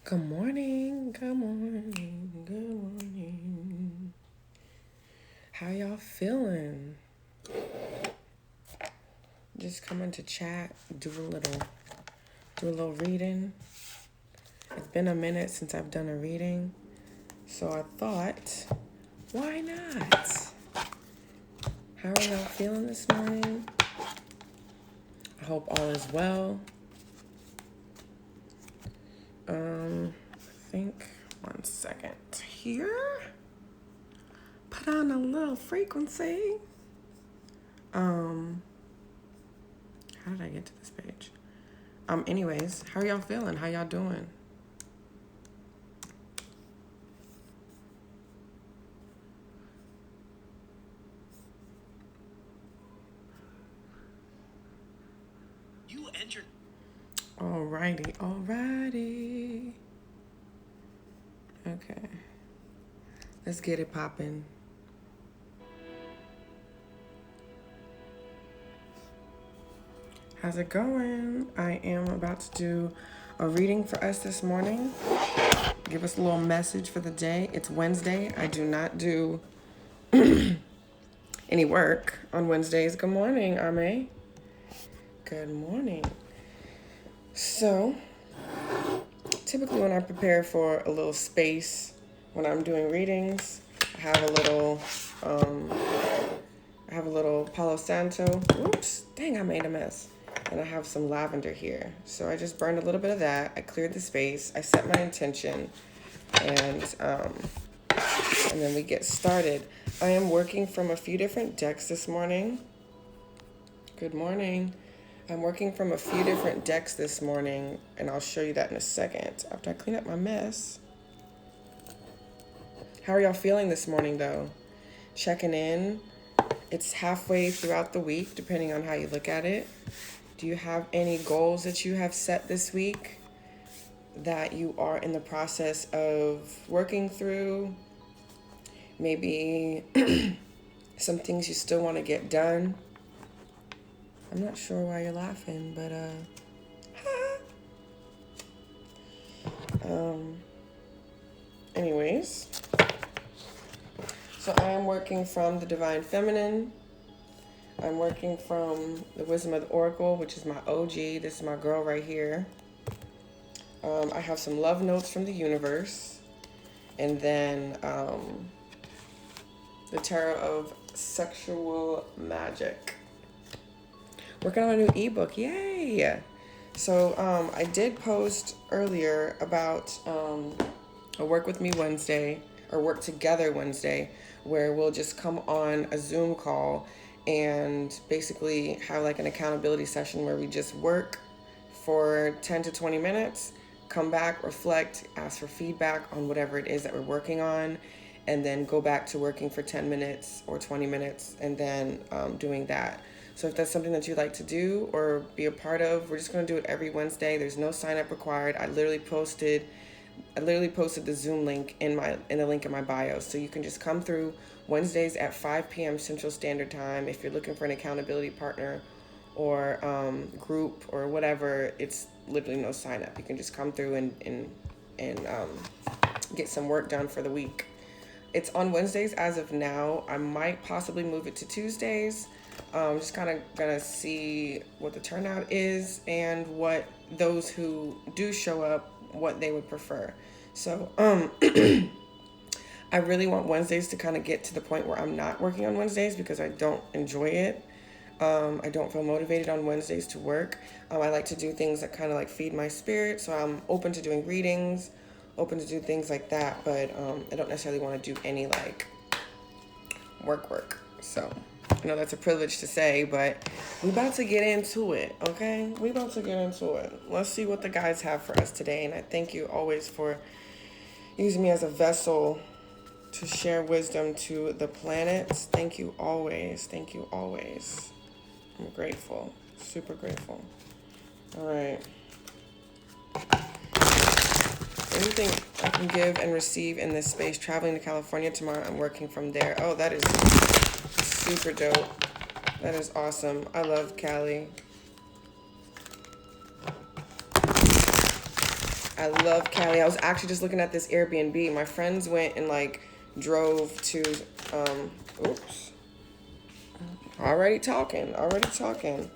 Good morning, good morning, good morning. How y'all feeling? Just coming to chat, do a little reading. It's been a minute since I've done a reading, so I thought, why not? How are y'all feeling this morning? I hope all is well. I think, one second here. Put on a little frequency. How did I get to this page? Anyways, how are y'all feeling? How y'all doing? You entered. Alrighty. Okay. Let's get it popping. How's it going? I am about to do a reading for us this morning. Give us a little message for the day. It's Wednesday. I do not do any work on Wednesdays. Good morning, Ame. Good morning. So, typically when I prepare for a little space, when I'm doing readings, I have a little Palo Santo. Oops, dang, I made a mess. And I have some lavender here. So I just burned a little bit of that. I cleared the space. I set my intention. And then we get started. I am working from a few different decks this morning. Good morning. I'm working from a few different decks this morning, and I'll show you that in a second after I clean up my mess. How are y'all feeling this morning, though? Checking in. It's halfway throughout the week, depending on how you look at it. Do you have any goals that you have set this week that you are in the process of working through? Maybe some things you still want to get done. I'm not sure why you're laughing, but anyways. So I am working from the Divine Feminine. I'm working from the Wisdom of the Oracle, which is my OG. This is my girl right here. I have some love notes from the universe. And then the Tarot of Sexual Magic. Working on a new ebook. Yay! So I did post earlier about a Work With Me Wednesday, or Work Together Wednesday, where we'll just come on a Zoom call and basically have like an accountability session where we just work for 10 to 20 minutes, come back, reflect, ask for feedback on whatever it is that we're working on, and then go back to working for 10 minutes or 20 minutes and then doing that. So if that's something that you'd like to do or be a part of, we're just going to do it every Wednesday. There's no sign up required. I literally posted the Zoom link in the link in my bio. So you can just come through Wednesdays at 5 p.m. Central Standard Time. If you're looking for an accountability partner or group or whatever, it's literally no sign up. You can just come through and get some work done for the week. It's on Wednesdays as of now. I might possibly move it to Tuesdays. Just kind of gonna see what the turnout is and what those who do show up, what they would prefer. So I really want Wednesdays to kind of get to the point where I'm not working on Wednesdays because I don't enjoy it. I don't feel motivated on Wednesdays to work. I like to do things that kind of like feed my spirit. So I'm open to doing readings, open to do things like that, but I don't necessarily want to do any like work. So I know that's a privilege to say, but we about to get into it, okay? We about to get into it. Let's see what the guys have for us today. And I thank you always for using me as a vessel to share wisdom to the planets. Thank you always. Thank you always. I'm grateful. Super grateful. All right. Anything I can give and receive in this space. Traveling to California tomorrow. I'm working from there. Oh, that is super dope. That is awesome. I love Cali. I love Cali. I was actually just looking at this Airbnb. My friends went and like drove to oops. Already talking. Already talking.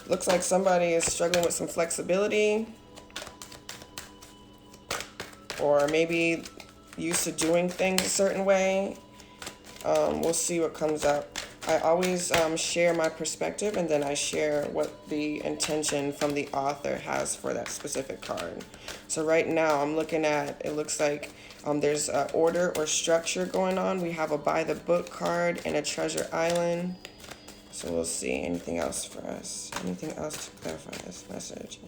Looks like somebody is struggling with some flexibility, or maybe used to doing things a certain way. We'll see what comes up. I always share my perspective, and then I share what the intention from the author has for that specific card. So right now I'm looking at, it looks like there's a order or structure going on. We have a by the book card and a treasure island. So we'll see. Anything else for us? Anything else to clarify this message?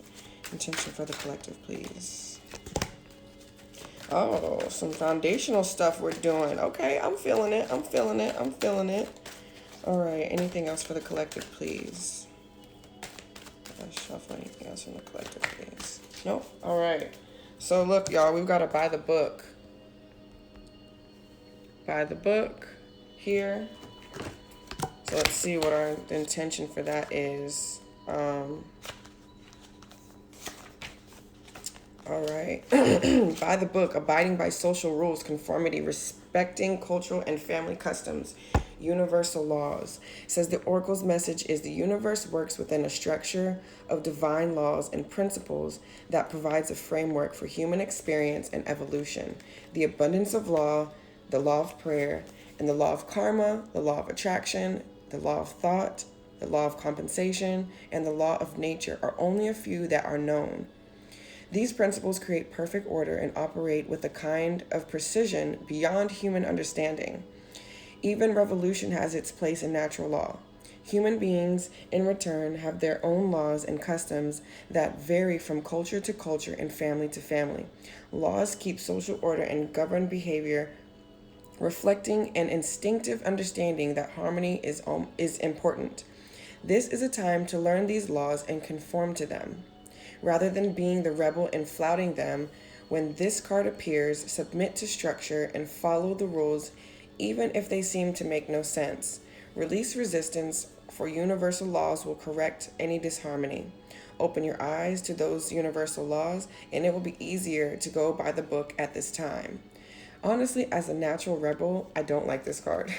Intention for the collective, please. Oh, some foundational stuff we're doing. Okay, I'm feeling it. I'm feeling it. I'm feeling it. All right. Anything else for the collective, please? Shuffle anything else from the collective, please? Nope. All right. So look, y'all, we've got to buy the book. Buy the book here. So let's see what our intention for that is. All right. By the book, abiding by social rules, conformity, respecting cultural and family customs, universal laws. It says the oracle's message is the universe works within a structure of divine laws and principles that provides a framework for human experience and evolution. The abundance of law, the law of prayer, and the law of karma, the law of attraction, the law of thought, the law of compensation, and the law of nature are only a few that are known. These principles create perfect order and operate with a kind of precision beyond human understanding. Even revolution has its place in natural law. Human beings, in return, have their own laws and customs that vary from culture to culture and family to family. Laws keep social order and govern behavior, reflecting an instinctive understanding that harmony is important. This is a time to learn these laws and conform to them. Rather than being the rebel and flouting them, when this card appears, submit to structure and follow the rules, even if they seem to make no sense. Release resistance, for universal laws will correct any disharmony. Open your eyes to those universal laws, and it will be easier to go by the book at this time. Honestly, as a natural rebel, I don't like this card.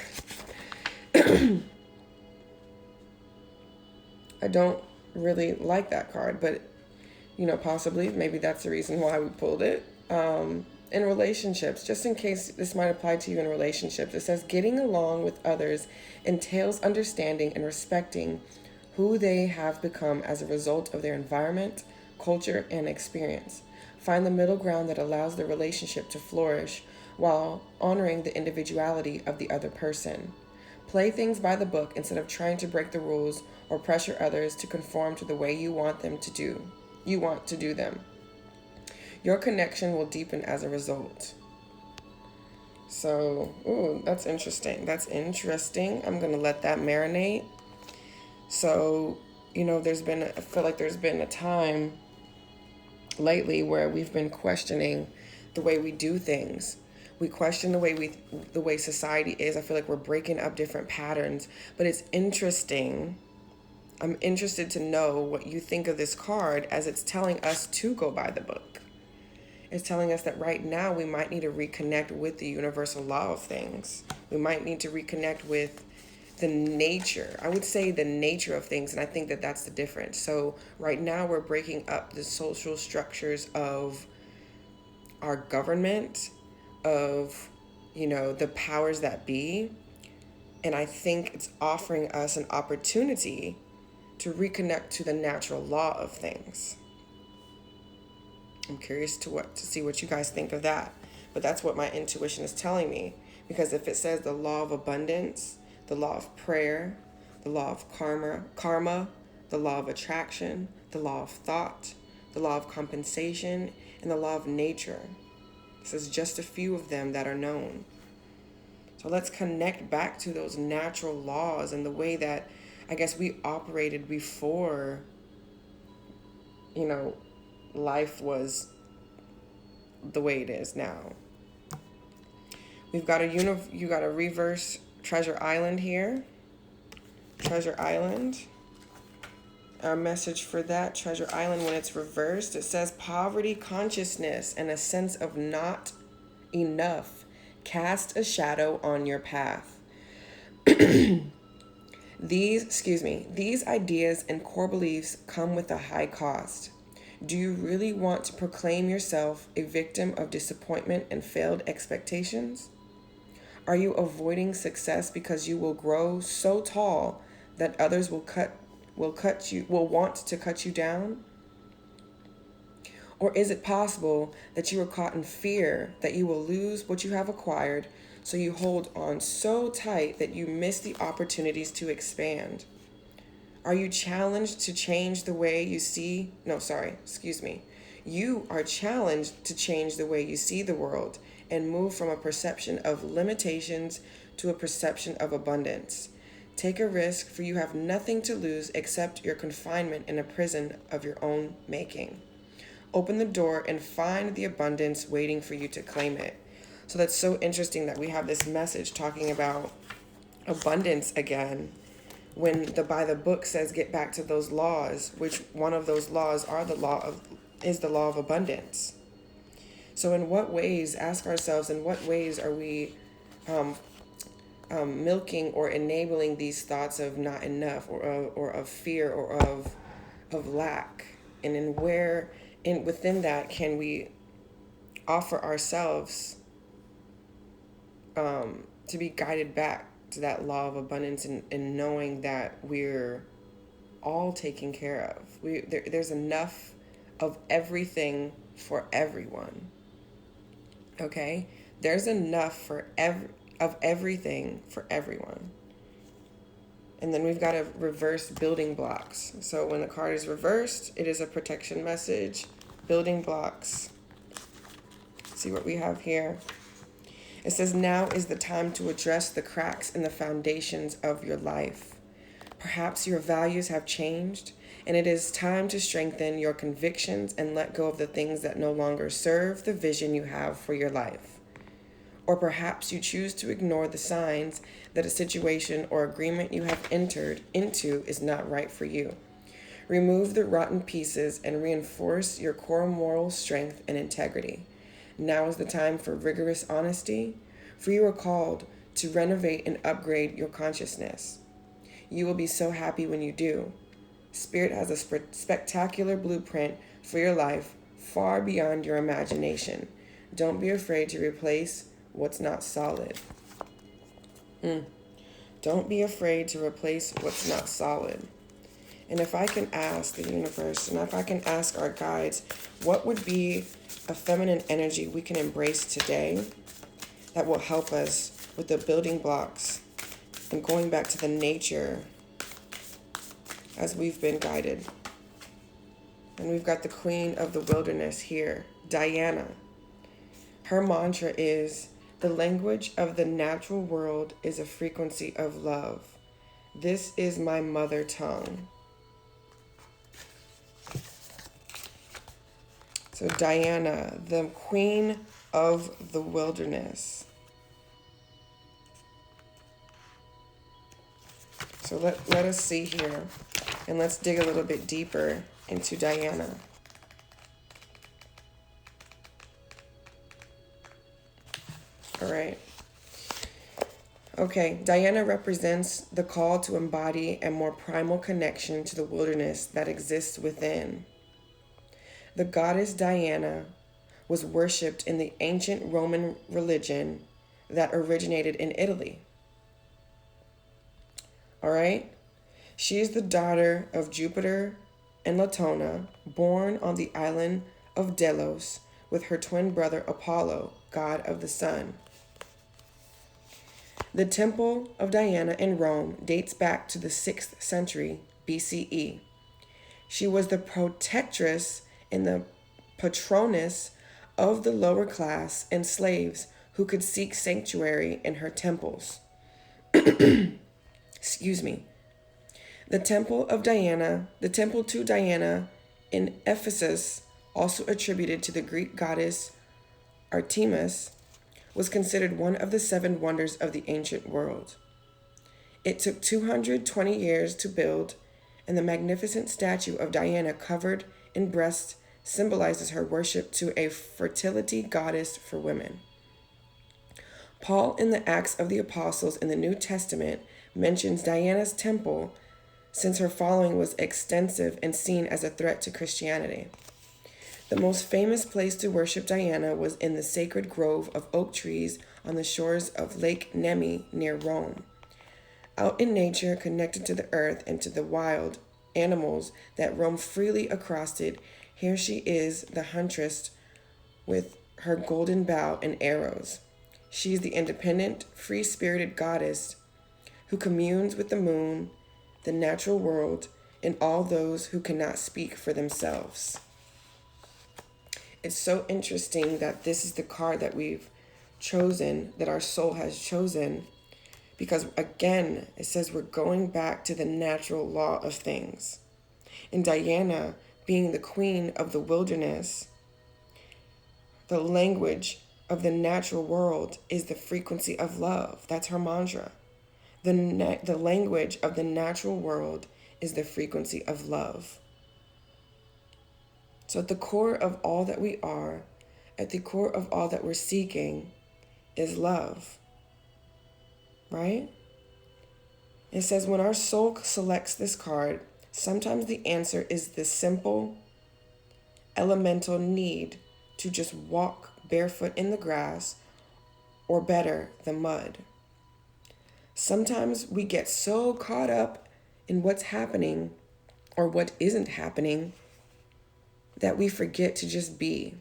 I don't really like that card, but possibly, maybe that's the reason why we pulled it. In relationships, just in case this might apply to you in relationships, it says getting along with others entails understanding and respecting who they have become as a result of their environment, culture, and experience. Find the middle ground that allows the relationship to flourish while honoring the individuality of the other person. Play things by the book instead of trying to break the rules or pressure others to conform to the way you want to do them. Your connection will deepen as a result. So, that's interesting. That's interesting. I'm going to let that marinate. So, I feel like there's been a time lately where we've been questioning the way we do things. We question the way society is. I feel like we're breaking up different patterns, but it's interesting. I'm interested to know what you think of this card, as it's telling us to go by the book. It's telling us that right now we might need to reconnect with the universal law of things. We might need to reconnect with the nature. I would say the nature of things, and I think that that's the difference. So right now we're breaking up the social structures of our government, of, the powers that be. And I think it's offering us an opportunity to reconnect to the natural law of things. I'm curious to see what you guys think of that. But that's what my intuition is telling me. Because if it says the law of abundance, the law of prayer, the law of karma, the law of attraction, the law of thought, the law of compensation, and the law of nature. This is just a few of them that are known. So let's connect back to those natural laws and the way that I guess we operated before, life was the way it is now. We've got you got a reverse treasure island here. Treasure island. our message for that Treasure Island, when it's reversed, it says poverty consciousness and a sense of not enough cast a shadow on your path. These ideas and core beliefs come with a high cost. Do you really want to proclaim yourself a victim of disappointment and failed expectations? Are you avoiding success because you will grow so tall that others will want to cut you down? Or is it possible that you are caught in fear that you will lose what you have acquired, so you hold on so tight that you miss the opportunities to expand? Are you challenged to change the way you see? No, sorry, excuse me. You are challenged to change the way you see the world and move from a perception of limitations to a perception of abundance. Take a risk, for you have nothing to lose except your confinement in a prison of your own making. Open the door and find the abundance waiting for you to claim it. So that's so interesting that we have this message talking about abundance again, when the by the book says get back to those laws, which one of those laws is the law of abundance. So in what ways, ask ourselves, in what ways are we milking or enabling these thoughts of not enough, or of fear, or of lack? And within that can we offer ourselves to be guided back to that law of abundance, and knowing that we're all taken care of. There's enough of everything for everyone. Okay? There's enough of everything for everyone. And then we've got to reverse building blocks. So when the card is reversed, it is a protection message. Building blocks. See what we have here. It says, now is the time to address the cracks in the foundations of your life. Perhaps your values have changed, and it is time to strengthen your convictions and let go of the things that no longer serve the vision you have for your life. Or perhaps you choose to ignore the signs that a situation or agreement you have entered into is not right for you. Remove the rotten pieces and reinforce your core moral strength and integrity. Now is the time for rigorous honesty, for you are called to renovate and upgrade your consciousness. You will be so happy when you do. Spirit has a spectacular blueprint for your life, far beyond your imagination. Don't be afraid to replace what's not solid. Don't be afraid to replace what's not solid. And if I can ask the universe, and if I can ask our guides, what would be a feminine energy we can embrace today that will help us with the building blocks and going back to the nature as we've been guided? And we've got the Queen of the Wilderness here, Diana. Her mantra is, the language of the natural world is a frequency of love. This is my mother tongue. So Diana, the Queen of the Wilderness. So let us see here, and let's dig a little bit deeper into Diana. All right. Okay, Diana represents the call to embody a more primal connection to the wilderness that exists within. The goddess Diana was worshipped in the ancient Roman religion that originated in Italy. All right? She is the daughter of Jupiter and Latona, born on the island of Delos with her twin brother Apollo, god of the sun. The Temple of Diana in Rome dates back to the 6th century BCE. She was the protectress and the patroness of the lower class and slaves who could seek sanctuary in her temples. Excuse me. The Temple to Diana in Ephesus, also attributed to the Greek goddess Artemis, was considered one of the 7 wonders of the ancient world. It took 220 years to build and the magnificent statue of Diana covered in breast symbolizes her worship to a fertility goddess for women. Paul, in the Acts of the Apostles in the New Testament, mentions Diana's temple since her following was extensive and seen as a threat to Christianity. The most famous place to worship Diana was in the sacred grove of oak trees on the shores of Lake Nemi near Rome. Out in nature, connected to the earth and to the wild animals that roam freely across it, here she is, the huntress with her golden bow and arrows. She is the independent, free-spirited goddess who communes with the moon, the natural world, and all those who cannot speak for themselves. It's so interesting that this is the card that we've chosen, that our soul has chosen, because again, it says we're going back to the natural law of things. And Diana, being the queen of the wilderness, the language of the natural world is the frequency of love. That's her mantra. The language of the natural world is the frequency of love. So at the core of all that we are, at the core of all that we're seeking is love, right? It says when our soul selects this card, sometimes the answer is the simple, elemental need to just walk barefoot in the grass, or better, the mud. Sometimes we get so caught up in what's happening or what isn't happening that we forget to just be.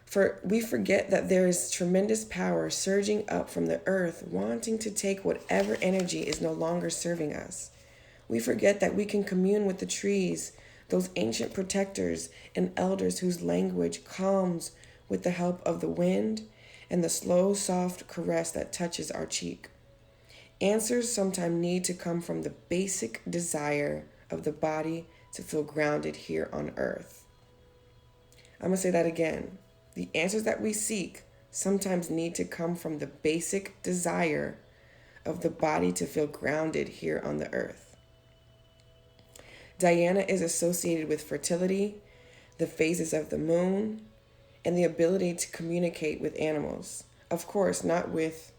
For we forget that there is tremendous power surging up from the earth, wanting to take whatever energy is no longer serving us. We forget that we can commune with the trees, those ancient protectors and elders whose language comes with the help of the wind and the slow, soft caress that touches our cheek. Answers sometimes need to come from the basic desire of the body to feel grounded here on earth. I'm going to say that again. The answers that we seek sometimes need to come from the basic desire of the body to feel grounded here on the earth. Diana is associated with fertility, the phases of the moon, and the ability to communicate with animals. Of course, not with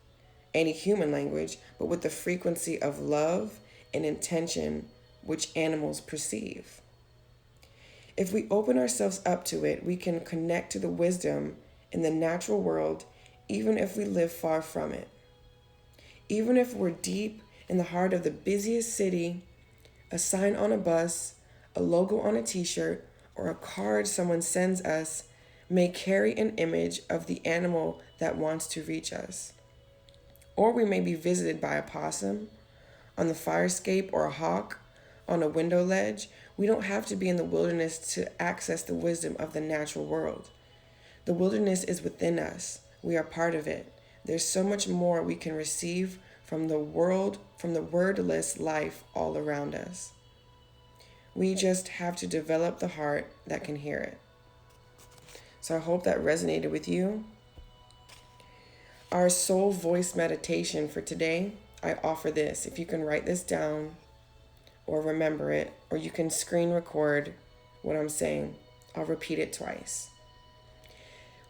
any human language, but with the frequency of love and intention which animals perceive. If we open ourselves up to it, we can connect to the wisdom in the natural world, even if we live far from it. Even if we're deep in the heart of the busiest city, a sign on a bus, a logo on a t-shirt, or a card someone sends us may carry an image of the animal that wants to reach us. Or we may be visited by a possum on the fire escape or a hawk on a window ledge. We don't have to be in the wilderness to access the wisdom of the natural world. The wilderness is within us. We are part of it. There's so much more we can receive from the world, from the wordless life all around us. We just have to develop the heart that can hear it. So I hope that resonated with you. Our soul voice meditation for today, I offer this. If you can write this down or remember it, or you can screen record what I'm saying, I'll repeat it twice.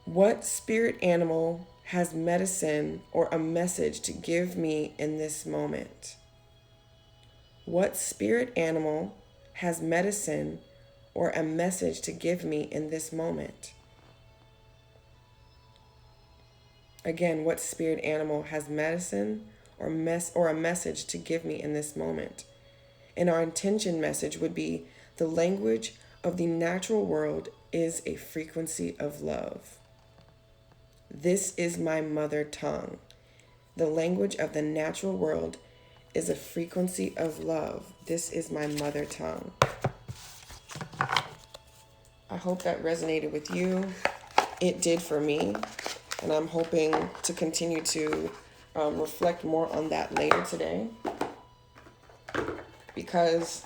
What spirit animal has medicine or a message to give me in this moment? What spirit animal has medicine or a message to give me in this moment? Again, what spirit animal has medicine or a message to give me in this moment? And our intention message would be the language of the natural world is a frequency of love. This is my mother tongue. The language of the natural world is a frequency of love. This is my mother tongue. I hope that resonated with you. It did for me. And I'm hoping to continue to reflect more on that later today. Because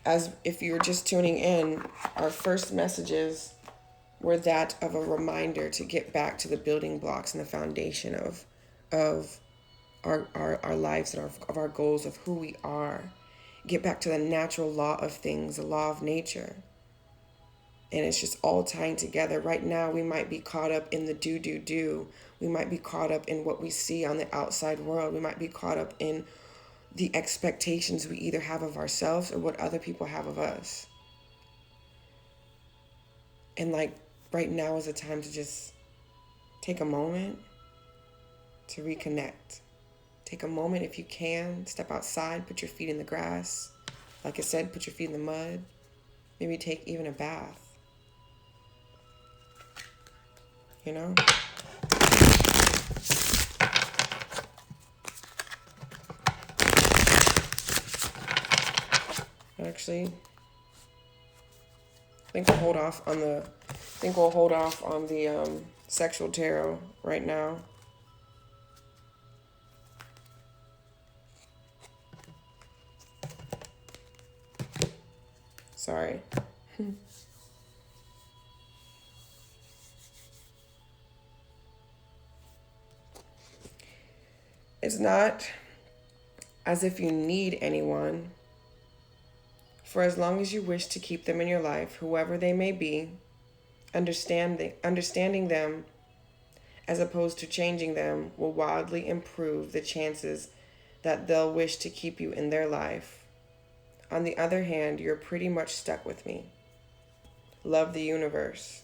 as if you're just tuning in, our first messages were that of a reminder to get back to the building blocks and the foundation of our lives and of our goals of who we are get back to the natural law of things, the law of nature. And it's just all tying together. Right now, we might be caught up in the do. We might be caught up in what we see on the outside world. We might be caught up in the expectations we either have of ourselves or what other people have of us. And like right now is a time to just take a moment to reconnect. Take a moment if you can, step outside, put your feet in the grass. Like I said, put your feet in the mud. Maybe take even a bath. You know? Actually, I think we'll hold off on the sexual tarot right now. Sorry. It's not as if you need anyone. For as long as you wish to keep them in your life, whoever they may be, understanding them as opposed to changing them will wildly improve the chances that they'll wish to keep you in their life. On the other hand, you're pretty much stuck with me. Love the universe.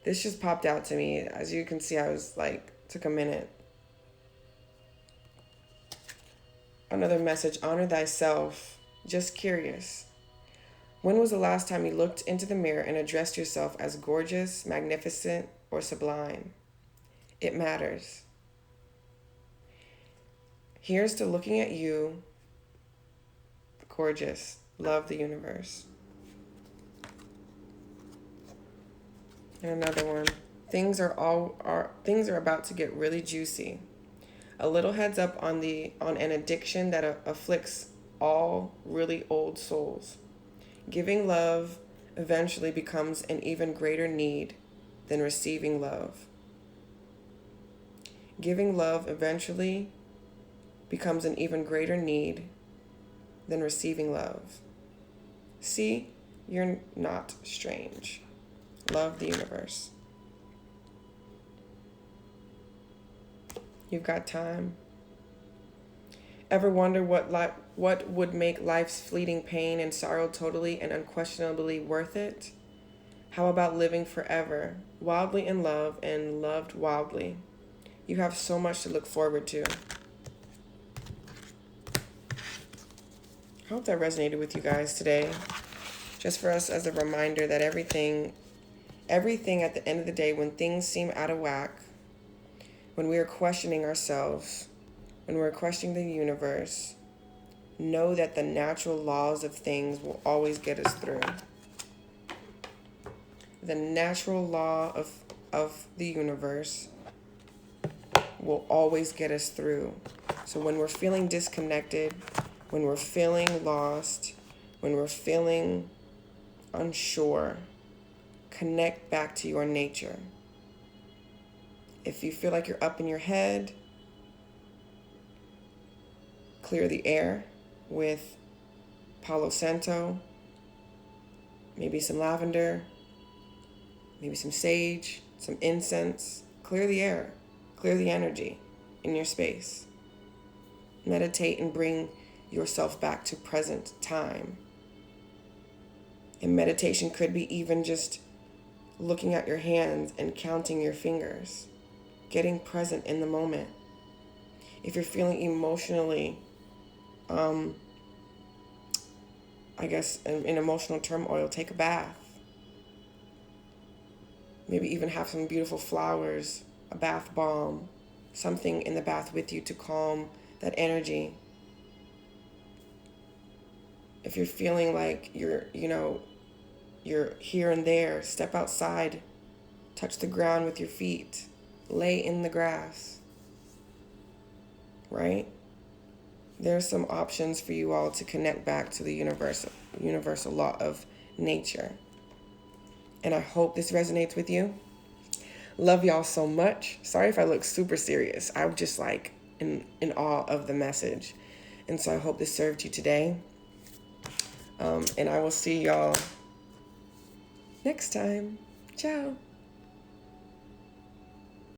This just popped out to me. As you can see, I was like, took a minute. Another message, honor thyself. Just curious. When was the last time you looked into the mirror and addressed yourself as gorgeous, magnificent, or sublime? It matters. Here's to looking at you, gorgeous. Love the universe. And another one. Things are about to get really juicy. A little heads up on an addiction that afflicts all really old souls. Giving love eventually becomes an even greater need than receiving love. Giving love eventually becomes an even greater need than receiving love. See, you're not strange. Love the universe. You've got time. Ever wonder what would make life's fleeting pain and sorrow totally and unquestionably worth it? How about living forever, wildly in love and loved wildly? You have so much to look forward to. I hope that resonated with you guys today. Just for us as a reminder that everything at the end of the day, when things seem out of whack, when we are questioning ourselves, when we're questioning the universe, know that the natural laws of things will always get us through. The natural law of the universe will always get us through. So when we're feeling disconnected, when we're feeling lost, when we're feeling unsure, connect back to your nature. If you feel like you're up in your head, clear the air with Palo Santo, maybe some lavender, maybe some sage, some incense. Clear the air, clear the energy in your space. Meditate and bring yourself back to present time. And meditation could be even just looking at your hands and counting your fingers, getting present in the moment. If you're feeling emotionally, in emotional turmoil, take a bath. Maybe even have some beautiful flowers, a bath bomb, something in the bath with you to calm that energy. If you're feeling like you're here and there, step outside, touch the ground with your feet, lay in the grass, right? There's some options for you all to connect back to the universal law of nature. And I hope this resonates with you. Love y'all so much. Sorry if I look super serious. I'm just like in awe of the message. And so I hope this served you today. And I will see y'all next time. Ciao.